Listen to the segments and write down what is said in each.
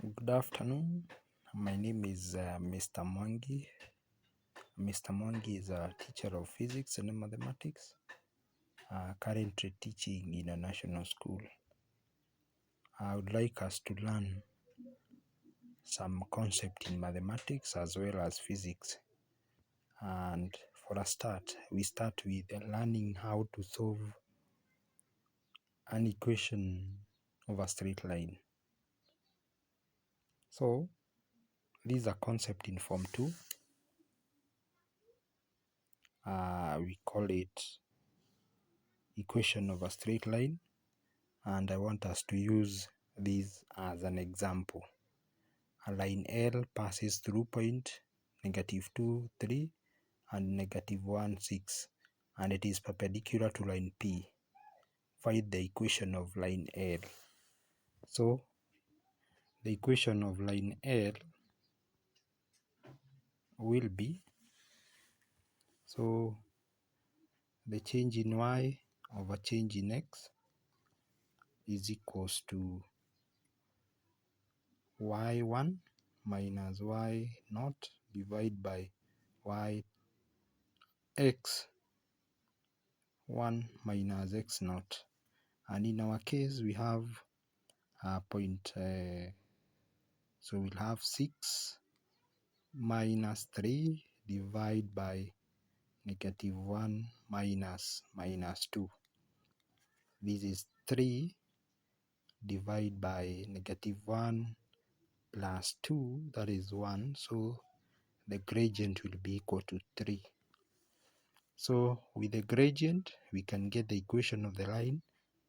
Good afternoon. My name is Mr. Mwangi. Mr. Mwangi is a teacher of physics and mathematics, currently teaching in a national school. I would like us to learn some concept in mathematics as well as physics. And for a start, we start with learning how to solve an equation of a straight line. So, this is a concept in Form 2. We call it equation of a straight line, and I want us to use this as an example. A line L passes through point -2, 3 and -1, 6, and it is perpendicular to line P. Find the equation of line L. So the equation of line L will be, so the change in y over change in x is equals to y1 minus y0 divided by x1 minus x0. And in our case we have a point, so we'll have 6 minus 3 divided by -1 minus -2. This is 3 divided by -1 plus 2, that is 1. So the gradient will be equal to 3. So with the gradient, we can get the equation of the line,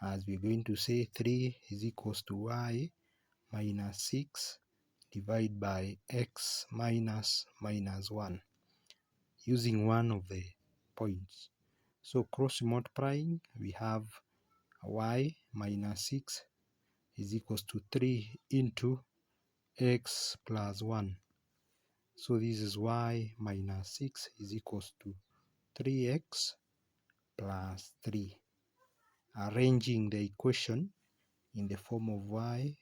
as we're going to say 3 is equals to y minus 6 divided by x minus -1, using one of the points. So cross multiplying, we have y minus 6 is equals to 3 into x plus 1. So this is y minus 6 is equals to 3x plus 3. Arranging the equation in the form of y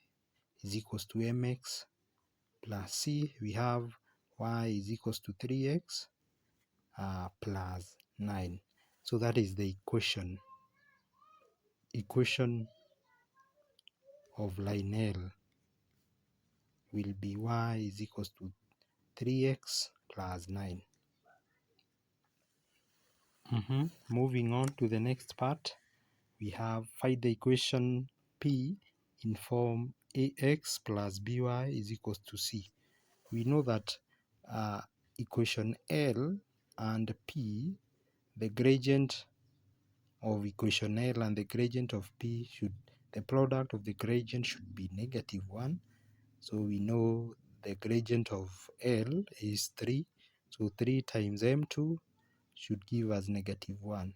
is equals to mx plus c, we have y is equals to 3x plus 9. So that is the equation of line L will be y is equals to 3x plus 9. Moving on to the next part, we have find the equation P in form ax plus by is equals to c. We know that equation L and P, the gradient of equation L and the gradient of P the product of the gradient should be -1. So we know the gradient of L is 3. So 3 times m2 should give us -1.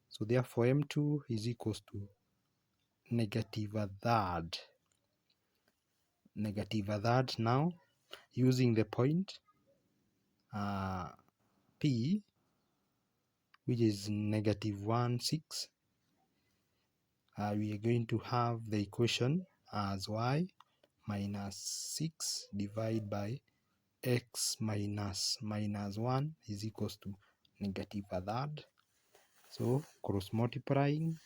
So therefore m2 is equals to -1/3. -1/3 now, using the point P, which is -1, 6, we are going to have the equation as y minus 6 divided by x minus -1 is equals to -1/3. So cross multiplying,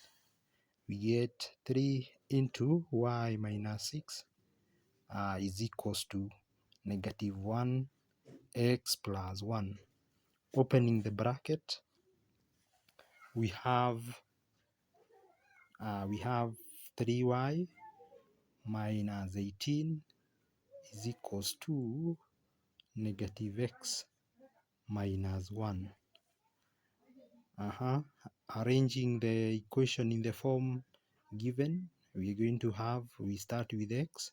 we get 3 into y minus 6 is equals to -1x plus 1. Opening the bracket, we have 3y minus 18 is equals to -x minus 1. Arranging the equation in the form given, we start with x.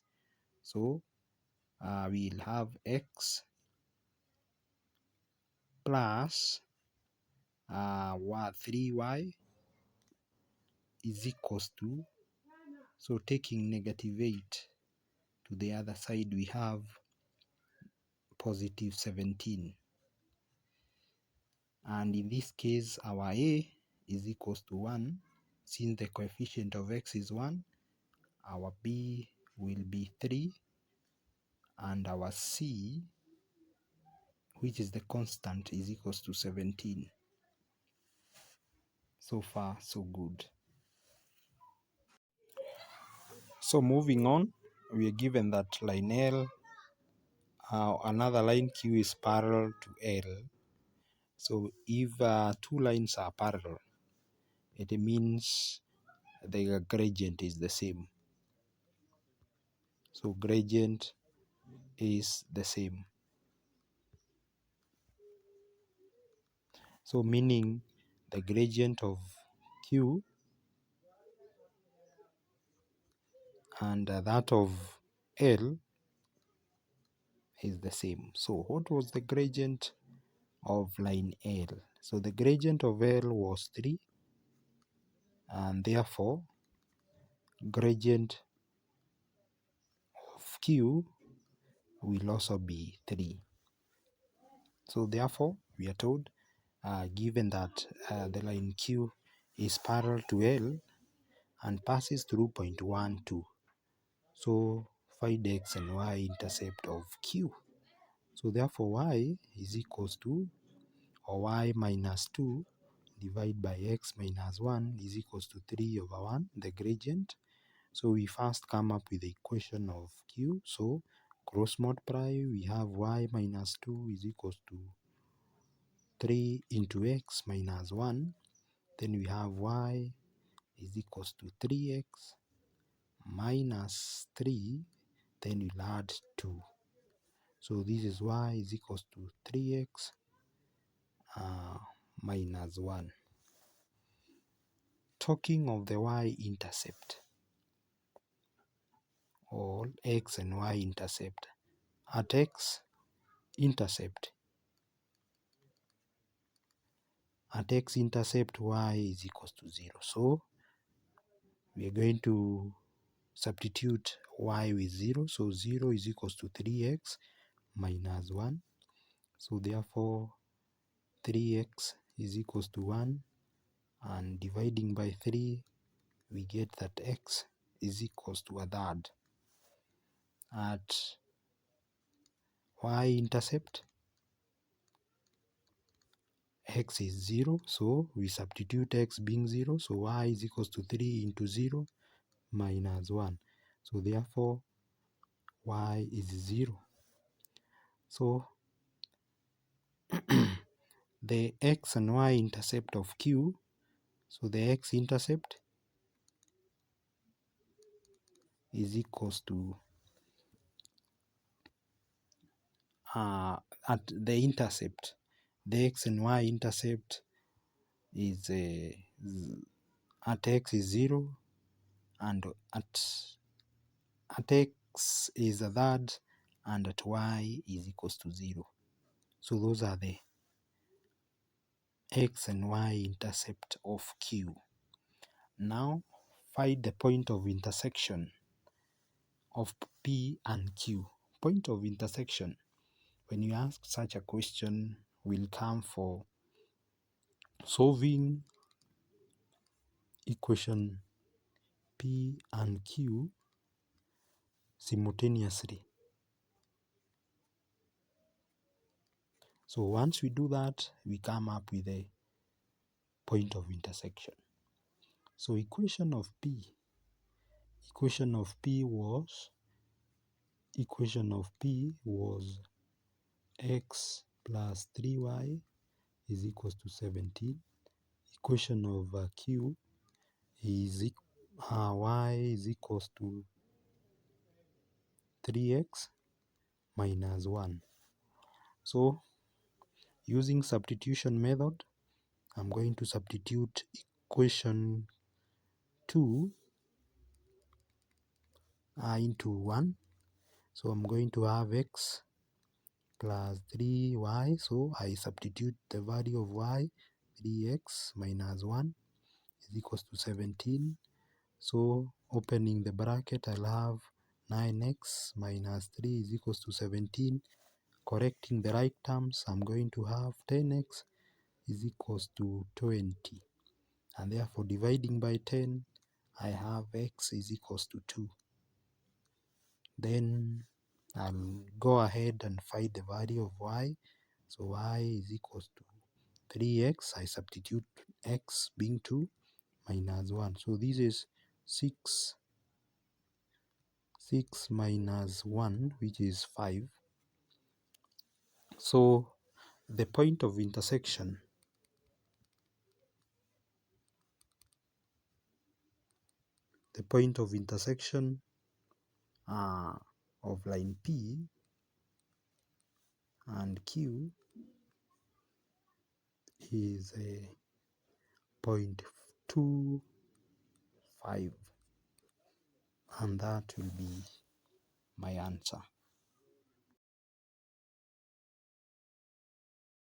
So we'll have x plus 3y is equals to, so taking -8 to the other side, we have +17. And in this case, our a is equals to 1. Since the coefficient of x is 1, our b will be 3. and our c, which is the constant, is equals to 17. So far so good. So moving on, we are given that line L, another line Q is parallel to L. So if two lines are parallel, it means the gradient is the same. So gradient is the same. So meaning the gradient of Q and that of L is the same. So what was the gradient of line L? So the gradient of L was 3, and therefore gradient of Q will also be 3. So therefore we are told, given that the line Q is parallel to L and passes through point 1, 2, so find x and y intercept of Q. So therefore y is equals to, or y minus 2 divided by x minus 1 is equals to 3 over 1, the gradient. So we first come up with the equation of Q. So cross multiply, we have y minus 2 is equals to 3 into x minus 1. Then we have y is equals to 3x minus 3. Then we'll add 2. So this is y is equals to 3x minus 1. Talking of the y-intercept, or x and y-intercept, at x-intercept, y is equals to 0. So we are going to substitute y with 0. So 0 is equals to 3x minus 1. So therefore 3x is equals to 1, and dividing by 3 we get that x is equals to a third. At y-intercept, x is 0, so we substitute x being 0, so y is equals to 3 into 0 minus 1. So therefore y is 0. So the x and y intercept of Q, so the x-intercept is equals to, at the intercept, the x and y intercept is at x is 0, and at x is a third, and at y is equals to 0. So those are the x and y intercept of Q. Now find the point of intersection of P and Q. Point of intersection, when you ask such a question, will come for solving equation P and Q simultaneously. So once we do that, we come up with a point of intersection. So equation of P was x plus 3y is equals to 17. Equation of Q is y is equals to 3x minus 1. So using substitution method, I'm going to substitute equation 2 into 1. So I'm going to have x plus 3y. So I substitute the value of y, 3x minus 1 is equals to 17. So opening the bracket, I'll have 9x minus 3 is equals to 17. Correcting the right terms, I'm going to have 10x is equals to 20. And therefore dividing by 10, I have x is equals to 2. Then I'll go ahead and find the value of y. So y is equals to 3x. I substitute x being 2 minus 1. So this is 6 minus 1, which is 5. So the point of intersection of line P and Q is a 0.25, and that will be my answer.